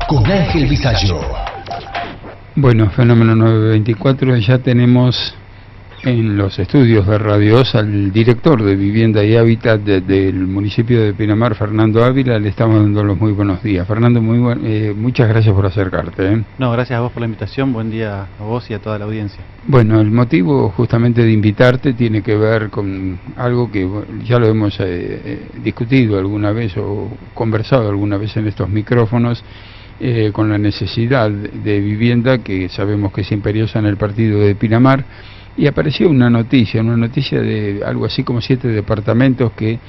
con Ángel Visallo. Bueno, Fenómeno 924, ya tenemos en los estudios de Radio OSA al director de Vivienda y Hábitat del municipio de Pinamar, Fernando Ávila. Le estamos dando los muy buenos días. Fernando, muchas gracias por acercarte. No, gracias a vos por la invitación. Buen día a vos y a toda la audiencia. Bueno, el motivo justamente de invitarte tiene que ver con algo que ya lo hemos discutido alguna vez o conversado alguna vez en estos micrófonos, con la necesidad de vivienda que sabemos que es imperiosa en el partido de Pinamar, y apareció una noticia de algo así como 7 departamentos que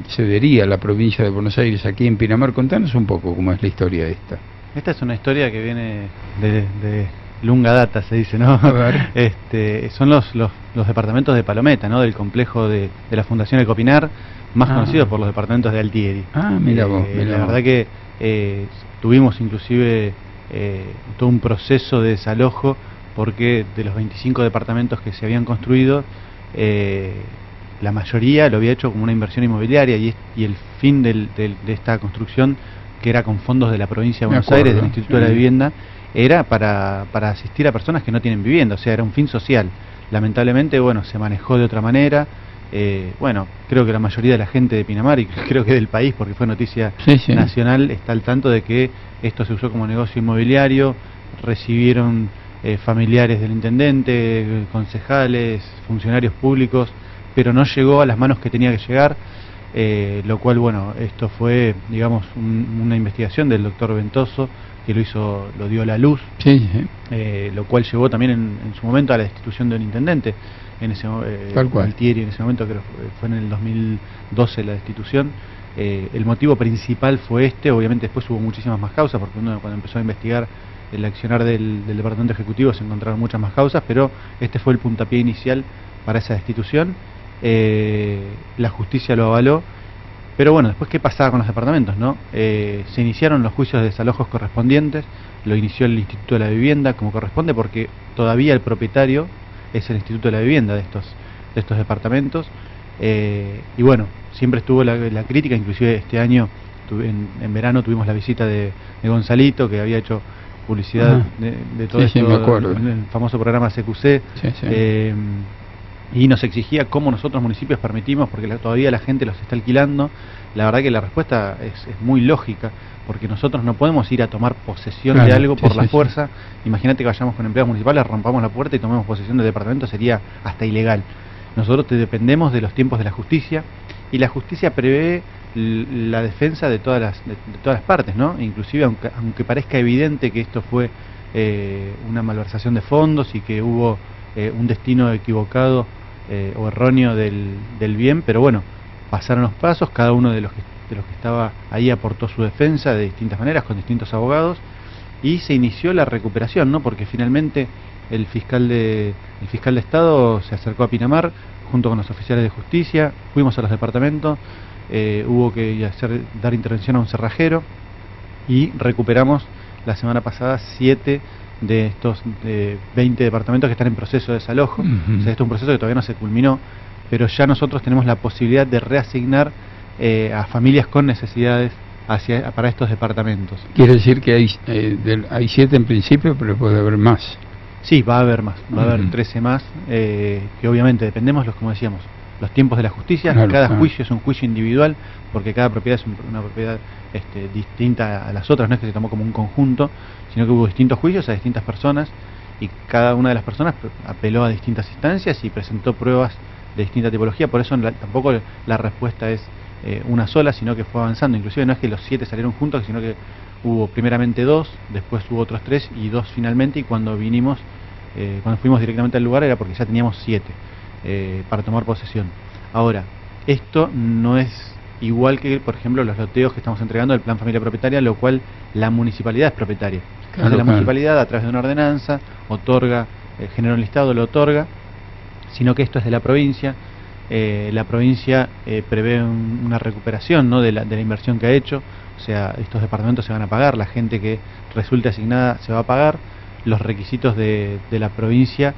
cedería la provincia de Buenos Aires aquí en Pinamar. Contanos un poco cómo es la historia esta. Esta es una historia que viene de lunga data, se dice, ¿no? A ver. Son los departamentos de Palometa, ¿no? Del complejo de la Fundación Ecopinar, más conocidos por los departamentos de Altieri. Mira vos. La verdad que tuvimos inclusive todo un proceso de desalojo, porque de los 25 departamentos que se habían construido, la mayoría lo había hecho como una inversión inmobiliaria, y el fin de esta construcción, que era con fondos de la provincia de Buenos Aires, del Instituto de la Vivienda, era para asistir a personas que no tienen vivienda, o sea, era un fin social. Lamentablemente, bueno, se manejó de otra manera. Bueno, creo que la mayoría de la gente de Pinamar, y creo que del país, porque fue noticia nacional, está al tanto de que esto se usó como negocio inmobiliario. Recibieron familiares del intendente, concejales, funcionarios públicos, pero no llegó a las manos que tenía que llegar, lo cual, bueno, esto fue, digamos, una investigación del doctor Ventoso, que lo dio a la luz, lo cual llevó también en su momento a la destitución de un intendente, Altieri, en ese momento, creo que fue en el 2012 la destitución. El motivo principal fue obviamente después hubo muchísimas más causas, porque uno cuando empezó a investigar el accionar del Departamento Ejecutivo se encontraron muchas más causas, pero este fue el puntapié inicial para esa destitución. La justicia lo avaló, pero bueno, después, ¿qué pasaba con los departamentos, no? Se iniciaron los juicios de desalojos correspondientes, lo inició el Instituto de la Vivienda como corresponde, porque todavía el propietario es el Instituto de la Vivienda de estos departamentos, y bueno, siempre estuvo la crítica. Inclusive este año, en verano, tuvimos la visita de Gonzalito, que había hecho publicidad de todo esto, en el famoso programa CQC, y nos exigía cómo nosotros municipios permitimos, porque todavía la gente los está alquilando. La verdad que la respuesta es muy lógica, porque nosotros no podemos ir a tomar posesión de algo por la fuerza. Imagínate que vayamos con empleados municipales, rompamos la puerta y tomemos posesión del departamento, sería hasta ilegal. Nosotros dependemos de los tiempos de la justicia, y la justicia prevé la defensa de todas las partes, ¿no? Inclusive, aunque parezca evidente que esto fue una malversación de fondos y que hubo un destino equivocado o erróneo del bien, pero bueno, pasaron los pasos. Cada uno de los que estaba ahí aportó su defensa de distintas maneras, con distintos abogados, y se inició la recuperación, ¿no? Porque finalmente el fiscal de Estado se acercó a Pinamar junto con los oficiales de justicia, fuimos a los departamentos, hubo que dar intervención a un cerrajero, y recuperamos la semana pasada 7 de estos 20 departamentos que están en proceso de desalojo. O sea, esto es un proceso que todavía no se culminó, pero ya nosotros tenemos la posibilidad de reasignar a familias con necesidades para estos departamentos. Quiere decir que hay 7 en principio, pero puede haber más. Sí, va a haber más, va a haber 13 más, que obviamente dependemos, como decíamos, los tiempos de la justicia. Cada juicio es un juicio individual, porque cada propiedad es una propiedad distinta a las otras. No es que se tomó como un conjunto, sino que hubo distintos juicios a distintas personas, y cada una de las personas apeló a distintas instancias y presentó pruebas de distinta tipología. Por eso tampoco la respuesta es una sola, sino que fue avanzando. Inclusive no es que los 7 salieron juntos, sino que hubo primeramente 2, después hubo otros 3 y 2 finalmente, y cuando fuimos directamente al lugar era porque ya teníamos 7 para tomar posesión. Ahora, esto no es igual que, por ejemplo, los loteos que estamos entregando del Plan Familia Propietaria, lo cual la municipalidad es propietaria. Entonces la municipalidad, a través de una ordenanza, otorga, genera un listado, lo otorga, sino que esto es de la provincia. La provincia prevé una recuperación, ¿no?, de la inversión que ha hecho. O sea, estos departamentos se van a pagar, la gente que resulte asignada se va a pagar. Los requisitos de la provincia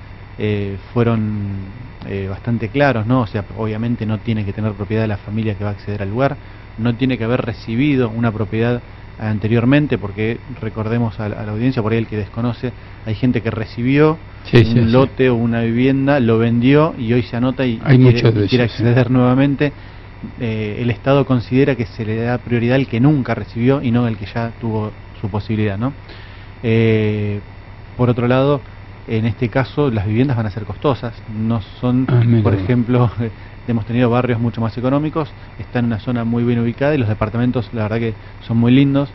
fueron bastante claros, ¿no? O sea, obviamente no tiene que tener propiedad de la familia que va a acceder al lugar, no tiene que haber recibido una propiedad anteriormente, porque recordemos a la audiencia, por ahí el que desconoce, hay gente que recibió un lote o una vivienda, lo vendió y hoy se anota y quiere acceder nuevamente. El Estado considera que se le da prioridad al que nunca recibió y no al que ya tuvo su posibilidad, ¿no? Por otro lado, en este caso las viviendas van a ser costosas, no son, por ejemplo, hemos tenido barrios mucho más económicos, está en una zona muy bien ubicada y los departamentos la verdad que son muy lindos,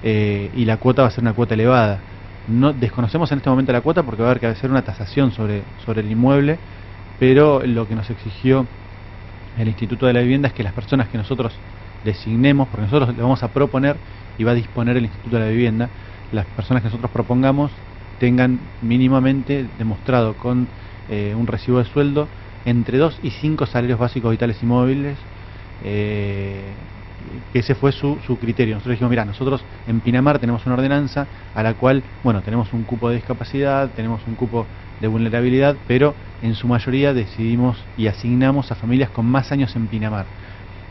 y la cuota va a ser una cuota elevada. No desconocemos en este momento la cuota porque va a haber que hacer una tasación sobre el inmueble, pero lo que nos exigió el Instituto de la Vivienda es que las personas que nosotros designemos, porque nosotros le vamos a proponer y va a disponer el Instituto de la Vivienda, las personas que nosotros propongamos tengan mínimamente demostrado con un recibo de sueldo entre 2 y 5 salarios básicos vitales y móviles, que ese fue su criterio. Nosotros dijimos, mira, nosotros en Pinamar tenemos una ordenanza a la cual, bueno, tenemos un cupo de discapacidad, tenemos un cupo de vulnerabilidad, pero en su mayoría decidimos y asignamos a familias con más años en Pinamar.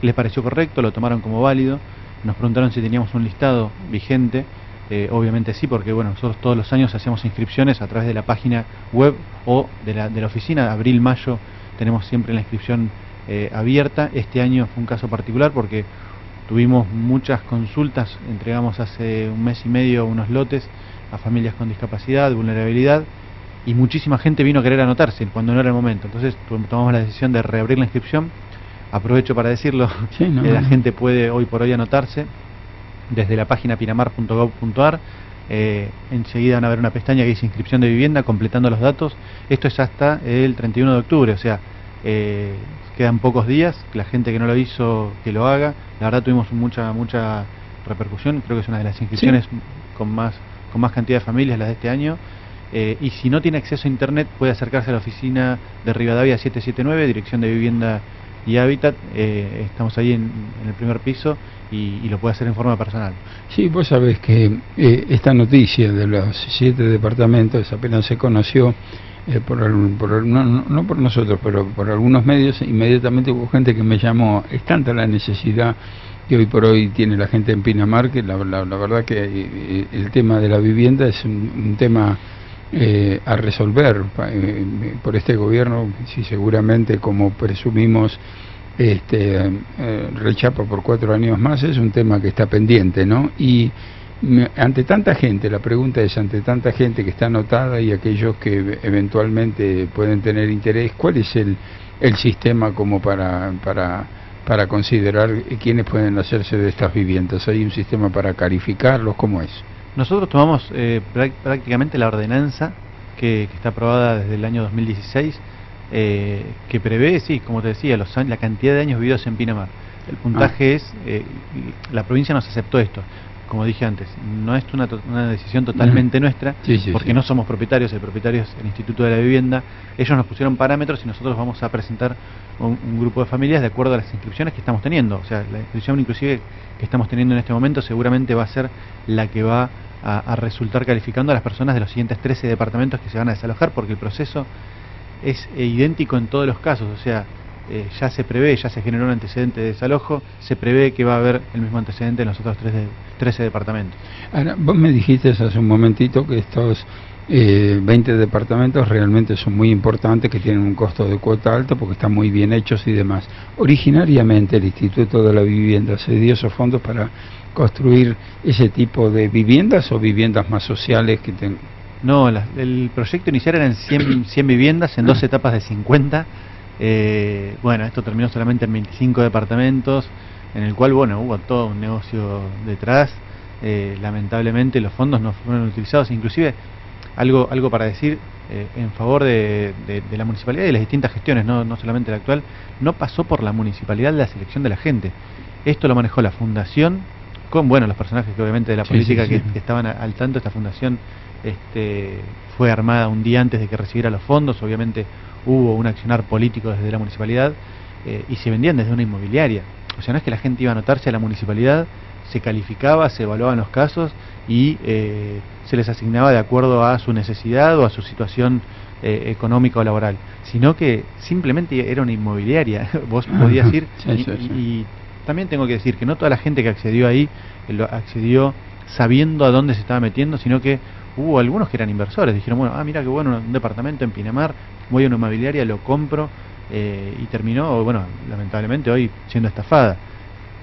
Les pareció correcto, lo tomaron como válido, nos preguntaron si teníamos un listado vigente. Obviamente sí, porque bueno, nosotros todos los años hacemos inscripciones a través de la página web o de la oficina. Abril-mayo tenemos siempre la inscripción abierta. Este año fue un caso particular porque tuvimos muchas consultas, entregamos hace un mes y medio unos lotes a familias con discapacidad, vulnerabilidad, y muchísima gente vino a querer anotarse cuando no era el momento. Entonces tomamos la decisión de reabrir la inscripción. Aprovecho para decirlo, la gente puede hoy por hoy anotarse desde la página pinamar.gov.ar. Enseguida van a ver una pestaña que dice inscripción de vivienda, completando los datos. Esto es hasta el 31 de octubre, o sea, quedan pocos días. La gente que no lo hizo, que lo haga. La verdad tuvimos mucha repercusión, creo que es una de las inscripciones con más cantidad de familias, las de este año. Y si no tiene acceso a internet, puede acercarse a la oficina de Rivadavia 779, Dirección de Vivienda y Hábitat. Estamos ahí en el primer piso y lo puede hacer en forma personal. Sí, vos sabés que esta noticia de los 7 departamentos apenas se conoció no por nosotros, pero por algunos medios. Inmediatamente hubo gente que me llamó. Es tanta la necesidad que hoy por hoy tiene la gente en Pinamar que la verdad que el tema de la vivienda es un tema a resolver por este gobierno. Sí, seguramente, como presumimos, rechapa por 4 años más. Es un tema que está pendiente, ¿no? Y ante tanta gente, la pregunta es, ante tanta gente que está anotada y aquellos que eventualmente pueden tener interés, ¿cuál es el sistema como para considerar quiénes pueden hacerse de estas viviendas? ¿Hay un sistema para calificarlos? ¿Cómo es? Nosotros tomamos prácticamente la ordenanza que está aprobada desde el año 2016, que prevé, sí, como te decía, la cantidad de años vividos en Pinamar. El puntaje es, la provincia nos aceptó esto. Como dije antes, no es una decisión totalmente nuestra, porque no somos propietarios, el propietario es el Instituto de la Vivienda. Ellos nos pusieron parámetros y nosotros vamos a presentar un grupo de familias de acuerdo a las inscripciones que estamos teniendo. O sea, la inscripción inclusive que estamos teniendo en este momento seguramente va a ser la que va a resultar calificando a las personas de los siguientes 13 departamentos que se van a desalojar, porque el proceso es idéntico en todos los casos. O sea, ya se prevé, ya se generó un antecedente de desalojo, se prevé que va a haber el mismo antecedente en los otros 13 departamentos. Ahora, vos me dijiste hace un momentito que estos 20 departamentos realmente son muy importantes, que tienen un costo de cuota alto porque están muy bien hechos y demás. Originariamente el Instituto de la Vivienda se dio esos fondos para construir ese tipo de viviendas o viviendas más sociales que No, el proyecto inicial eran 100 viviendas en 2 etapas de 50. Bueno, esto terminó solamente en 25 departamentos, en el cual, bueno, hubo todo un negocio detrás. Lamentablemente los fondos no fueron utilizados. Inclusive, algo para decir en favor de la municipalidad y de las distintas gestiones, no solamente la actual, no pasó por la municipalidad la selección de la gente. Esto lo manejó la fundación con, bueno, los personajes que obviamente de la política que estaban al tanto. Esta fundación fue armada un día antes de que recibiera los fondos. Obviamente hubo un accionar político desde la municipalidad y se vendían desde una inmobiliaria. O sea, no es que la gente iba a anotarse a la municipalidad, se calificaba, se evaluaban los casos y se les asignaba de acuerdo a su necesidad o a su situación económica o laboral, sino que simplemente era una inmobiliaria. Vos podías ir y también tengo que decir que no toda la gente que accedió ahí accedió sabiendo a dónde se estaba metiendo, sino que hubo algunos que eran inversores, dijeron, bueno, mira qué bueno, un departamento en Pinamar, voy a una inmobiliaria, lo compro, y terminó, bueno, lamentablemente hoy siendo estafada,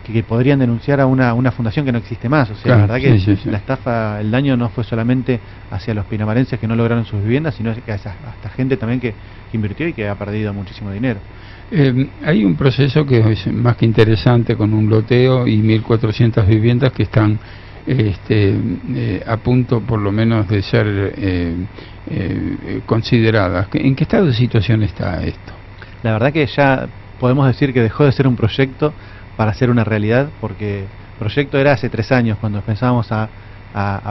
que podrían denunciar a una fundación que no existe más. O sea, claro, la verdad que sí. La estafa, el daño no fue solamente hacia los pinamarenses que no lograron sus viviendas, sino que hasta gente también que invirtió y que ha perdido muchísimo dinero. Hay un proceso que es más que interesante, con un loteo y 1.400 viviendas que están a punto por lo menos de ser consideradas. ¿En qué estado de situación está esto? La verdad que ya podemos decir que dejó de ser un proyecto para ser una realidad, porque proyecto era hace 3 años cuando pensábamos a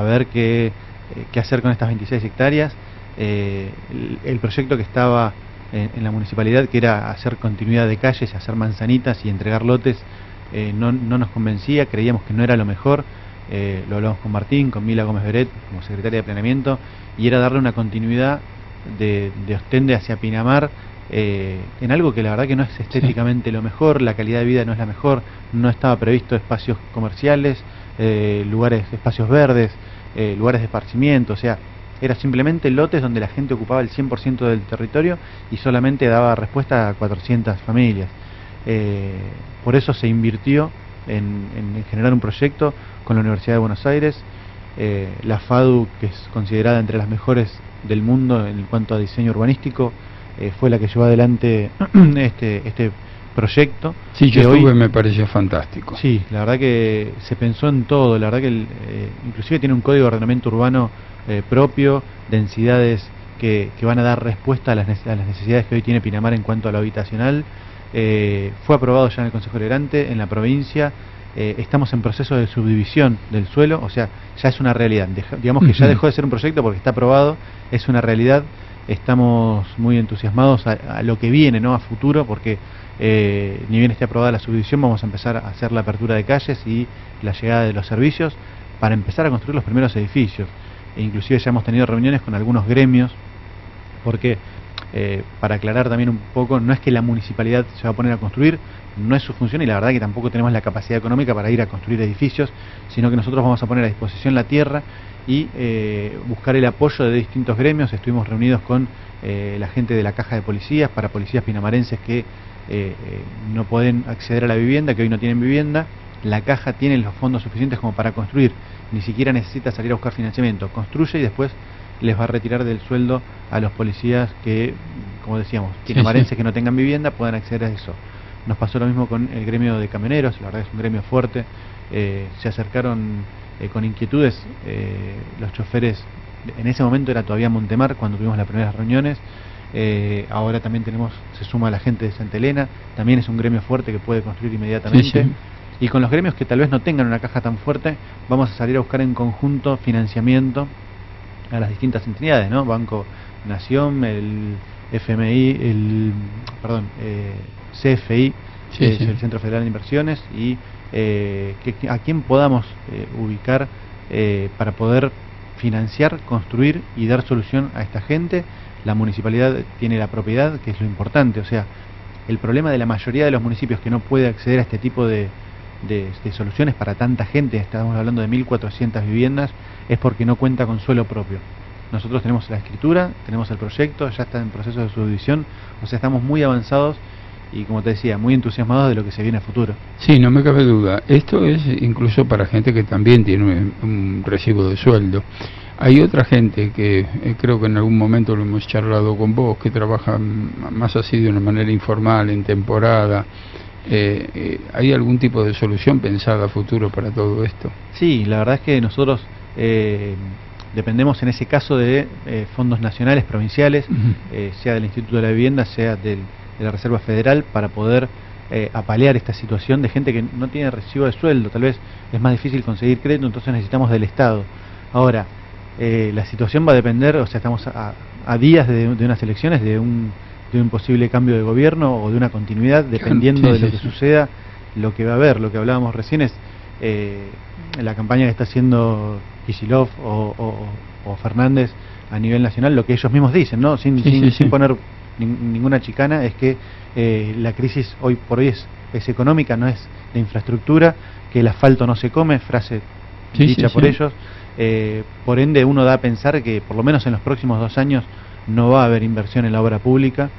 ver qué hacer con estas 26 hectáreas. El proyecto que estaba en la municipalidad, que era hacer continuidad de calles, hacer manzanitas y entregar lotes, no nos convencía, creíamos que no era lo mejor. Lo hablamos con Martín, con Mila Gómez Beret como secretaria de planeamiento, y era darle una continuidad de Ostende hacia Pinamar, en algo que la verdad que no es estéticamente lo mejor, la calidad de vida no es la mejor, no estaba previsto espacios comerciales, espacios verdes, lugares de esparcimiento, o sea, era simplemente lotes donde la gente ocupaba el 100% del territorio y solamente daba respuesta a 400 familias. Por eso se invirtió en generar un proyecto con la Universidad de Buenos Aires, la FADU, que es considerada entre las mejores del mundo en cuanto a diseño urbanístico, fue la que llevó adelante este proyecto. Sí, yo estuve, me pareció fantástico. Sí, la verdad que se pensó en todo, la verdad que inclusive tiene un código de ordenamiento urbano propio, densidades que van a dar respuesta a las necesidades que hoy tiene Pinamar en cuanto a lo habitacional. Fue aprobado ya en el Consejo Deliberante, en la provincia. Estamos en proceso de subdivisión del suelo, o sea, ya es una realidad. Digamos que ya dejó de ser un proyecto porque está aprobado, es una realidad. Estamos muy entusiasmados a lo que viene, ¿no? A futuro, porque ni bien esté aprobada la subdivisión, vamos a empezar a hacer la apertura de calles y la llegada de los servicios para empezar a construir los primeros edificios. E inclusive ya hemos tenido reuniones con algunos gremios, porque para aclarar también un poco, no es que la municipalidad se va a poner a construir, no es su función, y la verdad que tampoco tenemos la capacidad económica para ir a construir edificios, sino que nosotros vamos a poner a disposición la tierra y buscar el apoyo de distintos gremios. Estuvimos reunidos con la gente de la Caja de Policías, para policías pinamarenses que no pueden acceder a la vivienda, que hoy no tienen vivienda. La Caja tiene los fondos suficientes como para construir, ni siquiera necesita salir a buscar financiamiento, construye y después les va a retirar del sueldo a los policías que, como decíamos, pinamarenses que no tengan vivienda puedan acceder a eso. Nos pasó lo mismo con el gremio de camioneros, la verdad es un gremio fuerte. Se acercaron con inquietudes los choferes. En ese momento era todavía Montemar cuando tuvimos las primeras reuniones. Ahora también se suma la gente de Santa Elena, también es un gremio fuerte que puede construir inmediatamente. Y con los gremios que tal vez no tengan una caja tan fuerte, vamos a salir a buscar en conjunto financiamiento a las distintas entidades, ¿no? Banco Nación, el FMI, CFI, el Centro Federal de Inversiones, y a quién podamos ubicar para poder financiar, construir y dar solución a esta gente. La municipalidad tiene la propiedad, que es lo importante. O sea, el problema de la mayoría de los municipios que no puede acceder a este tipo de soluciones para tanta gente, estamos hablando de 1.400 viviendas, es porque no cuenta con suelo propio. Nosotros tenemos la escritura, tenemos el proyecto, ya está en proceso de subdivisión, o sea, estamos muy avanzados y, como te decía, muy entusiasmados de lo que se viene a futuro. Sí, no me cabe duda. Esto es incluso para gente que también tiene un recibo de sueldo. Hay otra gente que creo que en algún momento lo hemos charlado con vos, que trabaja más así de una manera informal, en temporada. ¿Hay algún tipo de solución pensada a futuro para todo esto? Sí, la verdad es que nosotros dependemos en ese caso de fondos nacionales, provinciales, sea del Instituto de la Vivienda, sea de la Reserva Federal, para poder apalear esta situación de gente que no tiene recibo de sueldo. Tal vez es más difícil conseguir crédito, entonces necesitamos del Estado. Ahora, la situación va a depender, o sea, estamos a días de unas elecciones, de un posible cambio de gobierno o de una continuidad, dependiendo de lo que suceda. Lo que va a haber, lo que hablábamos recién, es la campaña que está haciendo Kicillof o Fernández a nivel nacional, lo que ellos mismos dicen, ¿no? Sin poner ninguna chicana, es que la crisis hoy por hoy es es económica, no es de infraestructura, que el asfalto no se come, frase dicha por ellos. Por ende, uno da a pensar que por lo menos en los próximos 2 años no va a haber inversión en la obra pública,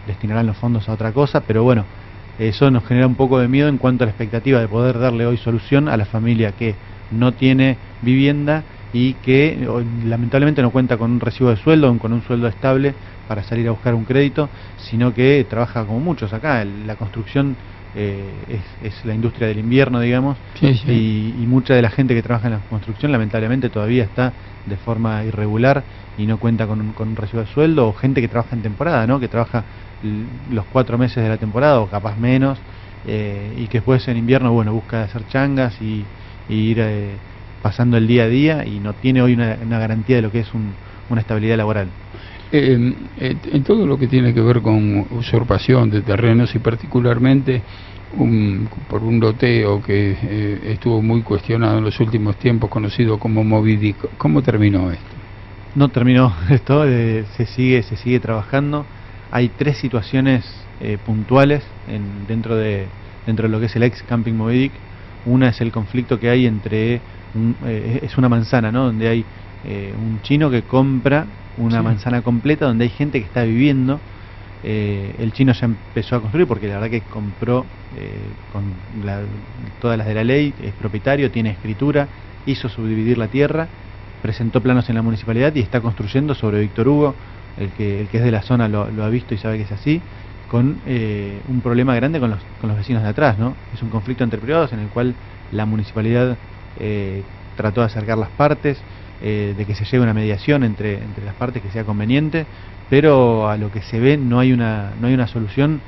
destinarán los fondos a otra cosa, pero bueno, eso nos genera un poco de miedo en cuanto a la expectativa de poder darle hoy solución a la familia que no tiene vivienda y que lamentablemente no cuenta con un recibo de sueldo o con un sueldo estable para salir a buscar un crédito, sino que trabaja como muchos acá. La construcción es la industria del invierno, digamos, y mucha de la gente que trabaja en la construcción lamentablemente todavía está de forma irregular y no cuenta con un recibo de sueldo, o gente que trabaja en temporada, ¿no? Que trabaja los 4 meses de la temporada o capaz menos, y que después en invierno, bueno, busca hacer changas y ir pasando el día a día, y no tiene hoy una garantía de lo que es una estabilidad laboral. En todo lo que tiene que ver con usurpación de terrenos y particularmente por un loteo que estuvo muy cuestionado en los últimos tiempos, conocido como Moby Dick, ¿cómo terminó esto? No terminó esto, se sigue trabajando. Hay 3 situaciones puntuales dentro de lo que es el ex Camping Moby Dick. Una es el conflicto que hay entre es una manzana, ¿no? Donde hay un chino que compra una manzana completa, donde hay gente que está viviendo. El chino ya empezó a construir porque la verdad que compró con todas las de la ley, es propietario, tiene escritura, hizo subdividir la tierra, presentó planos en la municipalidad y está construyendo sobre Víctor Hugo. El que es de la zona lo ha visto y sabe que es así, con un problema grande con los vecinos de atrás, ¿no? Es un conflicto entre privados en el cual la municipalidad trató de acercar las partes, de que se llegue a una mediación entre las partes que sea conveniente, pero a lo que se ve no hay una solución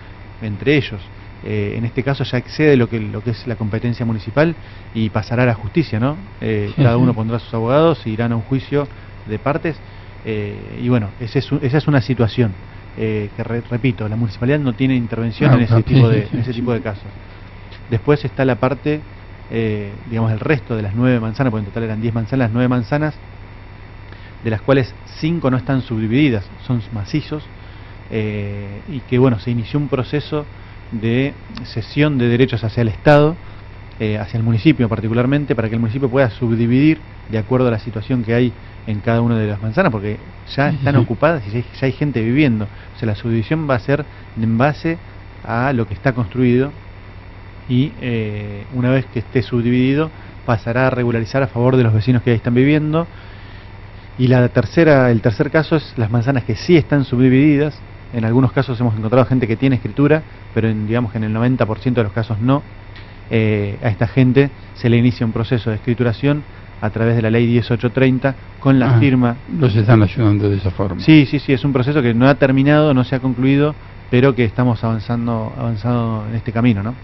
entre ellos. En este caso ya excede lo que es la competencia municipal y pasará a la justicia, ¿no? Cada uno pondrá sus abogados y irán a un juicio de partes, y bueno, esa es una situación que repito, la municipalidad no tiene intervención en ese tipo de casos. Después está la parte, digamos, el resto de las 9 manzanas, porque en total eran 10 manzanas, las 9 manzanas, de las cuales 5 no están subdivididas, son macizos, y que bueno, se inició un proceso de cesión de derechos hacia el Estado, hacia el municipio particularmente, para que el municipio pueda subdividir de acuerdo a la situación que hay en cada una de las manzanas, porque ya están ocupadas y ya hay gente viviendo. O sea, la subdivisión va a ser en base a lo que está construido, y una vez que esté subdividido pasará a regularizar a favor de los vecinos que ahí están viviendo. Y el tercer caso es las manzanas que sí están subdivididas. En algunos casos hemos encontrado gente que tiene escritura, pero digamos que en el 90% de los casos no. A esta gente se le inicia un proceso de escrituración a través de la ley 10830 con la firma. Los están ayudando de esa forma. Sí, es un proceso que no ha terminado, no se ha concluido, pero que estamos avanzando en este camino, ¿no?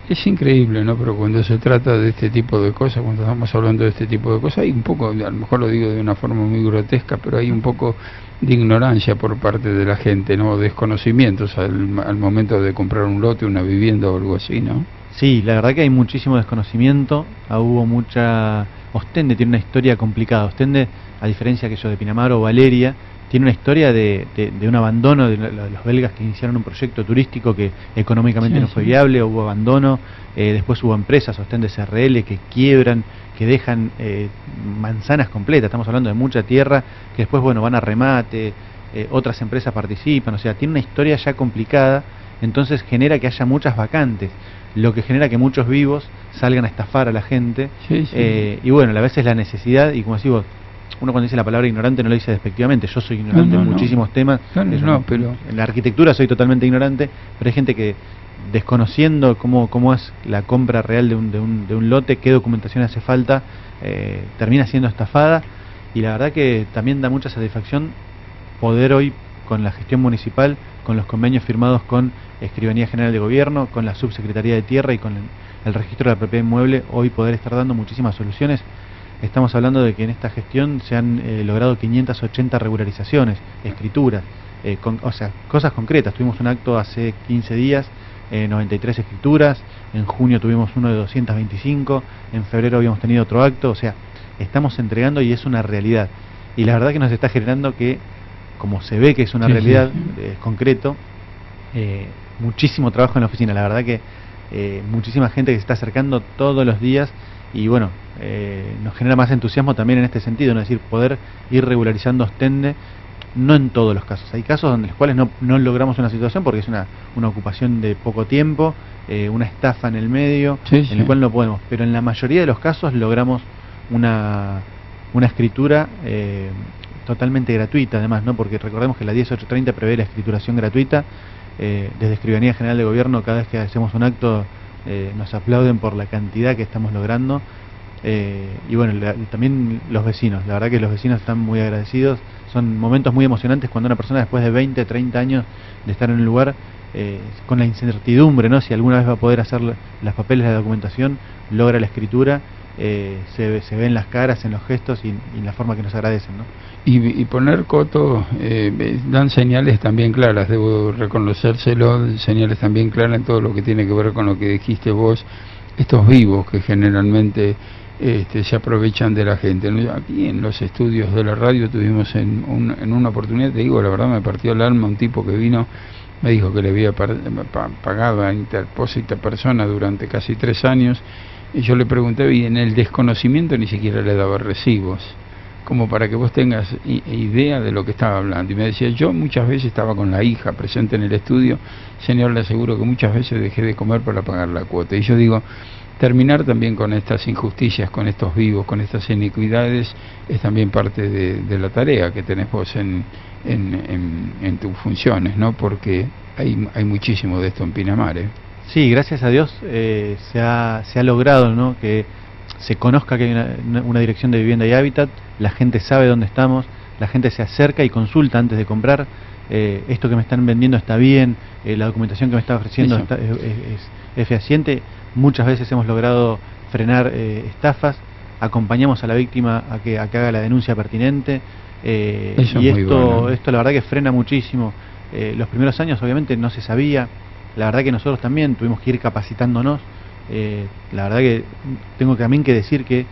Es increíble, ¿no? Pero cuando se trata de este tipo de cosas, cuando estamos hablando de este tipo de cosas, hay un poco, a lo mejor lo digo de una forma muy grotesca, pero hay un poco de ignorancia por parte de la gente, ¿no? Desconocimientos al momento de comprar un lote, una vivienda o algo así, ¿no? Sí, la verdad que hay muchísimo desconocimiento. Hubo mucha... Ostende tiene una historia complicada. Ostende, a diferencia que yo de Pinamar o Valeria, tiene una historia de un abandono de los belgas que iniciaron un proyecto turístico que económicamente no fue viable, hubo abandono, después hubo empresas, Ostende SRL, que quiebran, que dejan manzanas completas. Estamos hablando de mucha tierra que después, bueno, van a remate, otras empresas participan. O sea, tiene una historia ya complicada, entonces genera que haya muchas vacantes, lo que genera que muchos vivos salgan a estafar a la gente. Y bueno, a veces la necesidad, y como decís vos, uno cuando dice la palabra ignorante no lo dice despectivamente. Yo soy ignorante en muchísimos temas, pero en la arquitectura soy totalmente ignorante, pero hay gente que, desconociendo cómo es la compra real de un lote, qué documentación hace falta, termina siendo estafada. Y la verdad que también da mucha satisfacción poder hoy, con la gestión municipal, con los convenios firmados con Escribanía General de Gobierno, con la Subsecretaría de Tierra y con el Registro de la Propiedad Inmueble, hoy poder estar dando muchísimas soluciones. Estamos hablando de que en esta gestión se han logrado 580 regularizaciones, escrituras, o sea, cosas concretas. Tuvimos un acto hace 15 días, 93 escrituras, en junio tuvimos uno de 225, en febrero habíamos tenido otro acto. O sea, estamos entregando y es una realidad. Y la verdad que nos está generando que, como se ve que es una realidad, es concreto, muchísimo trabajo en la oficina, la verdad que muchísima gente que se está acercando todos los días y bueno, nos genera más entusiasmo también en este sentido, ¿no? Es decir, poder ir regularizando Ostende, no en todos los casos. Hay casos donde los cuales no logramos una situación porque es una ocupación de poco tiempo, una estafa en el medio, en el cual no podemos, pero en la mayoría de los casos logramos una escritura totalmente gratuita, además, ¿no? Porque recordemos que la 10830 prevé la escrituración gratuita. Desde Escribanía General de Gobierno, cada vez que hacemos un acto nos aplauden por la cantidad que estamos logrando, y bueno, también los vecinos, la verdad que los vecinos están muy agradecidos. Son momentos muy emocionantes cuando una persona, después de 20, 30 años de estar en un lugar, con la incertidumbre, ¿no?, si alguna vez va a poder hacer los papeles de la documentación, logra la escritura. Se ve en las caras, en los gestos y en la forma que nos agradecen, ¿no? Y poner coto, dan señales también claras, debo reconocérselo, señales también claras en todo lo que tiene que ver con lo que dijiste vos, estos vivos que generalmente se aprovechan de la gente, ¿no? Aquí en los estudios de la radio tuvimos en una oportunidad, te digo, la verdad me partió el alma, un tipo que vino, me dijo que le había pagado a interpósita persona durante casi 3 años, y yo le pregunté, y en el desconocimiento ni siquiera le daba recibos, como para que vos tengas idea de lo que estaba hablando. Y me decía, yo muchas veces estaba con la hija presente en el estudio, señor, le aseguro que muchas veces dejé de comer para pagar la cuota. Y yo digo, terminar también con estas injusticias, con estos vivos, con estas iniquidades, es también parte de la tarea que tenés vos en tus funciones, ¿no? Porque hay muchísimo de esto en Pinamar, ¿eh? Sí, gracias a Dios se ha logrado, ¿no?, que se conozca que hay una dirección de vivienda y hábitat, la gente sabe dónde estamos, la gente se acerca y consulta antes de comprar, esto que me están vendiendo está bien, la documentación que me está ofreciendo es fehaciente. Muchas veces hemos logrado frenar estafas, acompañamos a la víctima a que haga la denuncia pertinente, y esto la verdad que frena muchísimo. Los primeros años obviamente no se sabía. La verdad que nosotros también tuvimos que ir capacitándonos. La verdad que tengo también que decir que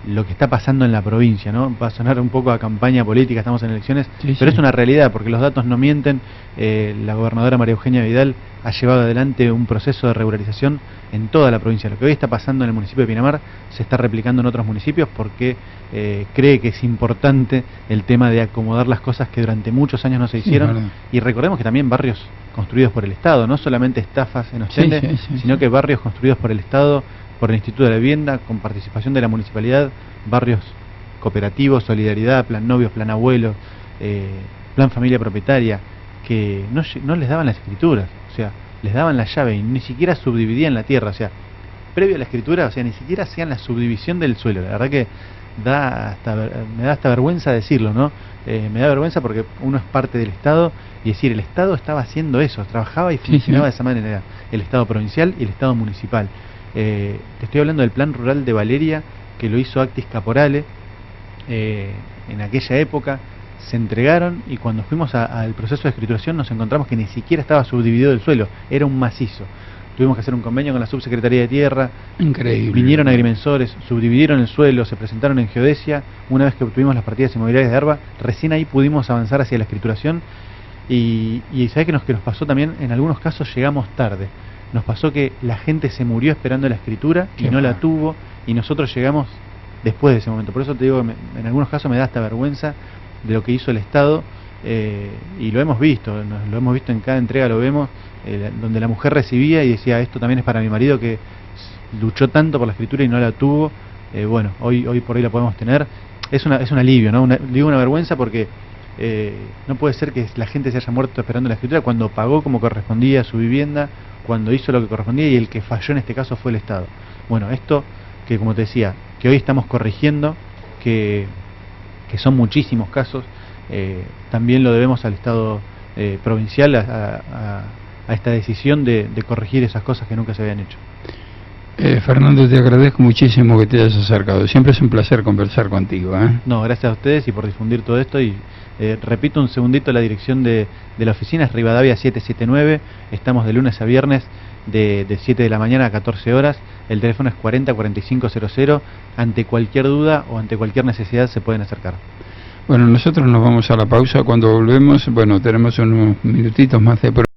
lo que está pasando en la provincia, ¿no?, va a sonar un poco a campaña política, estamos en elecciones, pero es una realidad, porque los datos no mienten. La gobernadora María Eugenia Vidal ha llevado adelante un proceso de regularización en toda la provincia. Lo que hoy está pasando en el municipio de Pinamar se está replicando en otros municipios porque cree que es importante el tema de acomodar las cosas que durante muchos años no se hicieron. Y recordemos que también barrios construidos por el Estado, no solamente estafas en Ostende, sino que barrios construidos por el Estado, por el Instituto de la Vivienda, con participación de la municipalidad, barrios cooperativos, solidaridad, plan novios, plan abuelos, plan familia propietaria, que no les daban las escrituras, o sea, les daban la llave y ni siquiera subdividían la tierra, o sea, previo a la escritura, o sea, ni siquiera hacían la subdivisión del suelo. La verdad que me da hasta vergüenza decirlo, ¿no? Me da vergüenza porque uno es parte del Estado, y decir, el Estado estaba haciendo eso, trabajaba y funcionaba de esa manera, el Estado provincial y el Estado municipal. Te estoy hablando del plan rural de Valeria, que lo hizo Actis Caporale en aquella época. Se entregaron y cuando fuimos al proceso de escrituración nos encontramos que ni siquiera estaba subdividido el suelo, era un macizo. Tuvimos que hacer un convenio con la Subsecretaría de Tierra. Increíble. Vinieron agrimensores, subdividieron el suelo, se presentaron en geodesia. Una vez que obtuvimos las partidas inmobiliarias de ARBA, recién ahí pudimos avanzar hacia la escrituración. Y ¿sabés qué nos pasó también? En algunos casos llegamos tarde. Nos pasó que la gente se murió esperando la escritura y no la tuvo, y nosotros llegamos después de ese momento. Por eso te digo, en algunos casos me da hasta vergüenza de lo que hizo el Estado, y lo hemos visto en cada entrega, lo vemos, donde la mujer recibía y decía, esto también es para mi marido que luchó tanto por la escritura y no la tuvo. Bueno, hoy por hoy la podemos tener. Es un alivio, ¿no? Digo una vergüenza porque no puede ser que la gente se haya muerto esperando la escritura cuando pagó como correspondía su vivienda, cuando hizo lo que correspondía, y el que falló en este caso fue el Estado. Bueno, esto que, como te decía, que hoy estamos corrigiendo, que son muchísimos casos, también lo debemos al Estado provincial, a esta decisión de corregir esas cosas que nunca se habían hecho. Fernando, te agradezco muchísimo que te hayas acercado. Siempre es un placer conversar contigo, ¿eh? No, gracias a ustedes y por difundir todo esto. Y repito un segundito, la dirección de la oficina es Rivadavia 779. Estamos de lunes a viernes de 7 de la mañana a 14 horas. El teléfono es 40-4500. Ante cualquier duda o ante cualquier necesidad se pueden acercar. Bueno, nosotros nos vamos a la pausa. Cuando volvemos, bueno, tenemos unos minutitos más de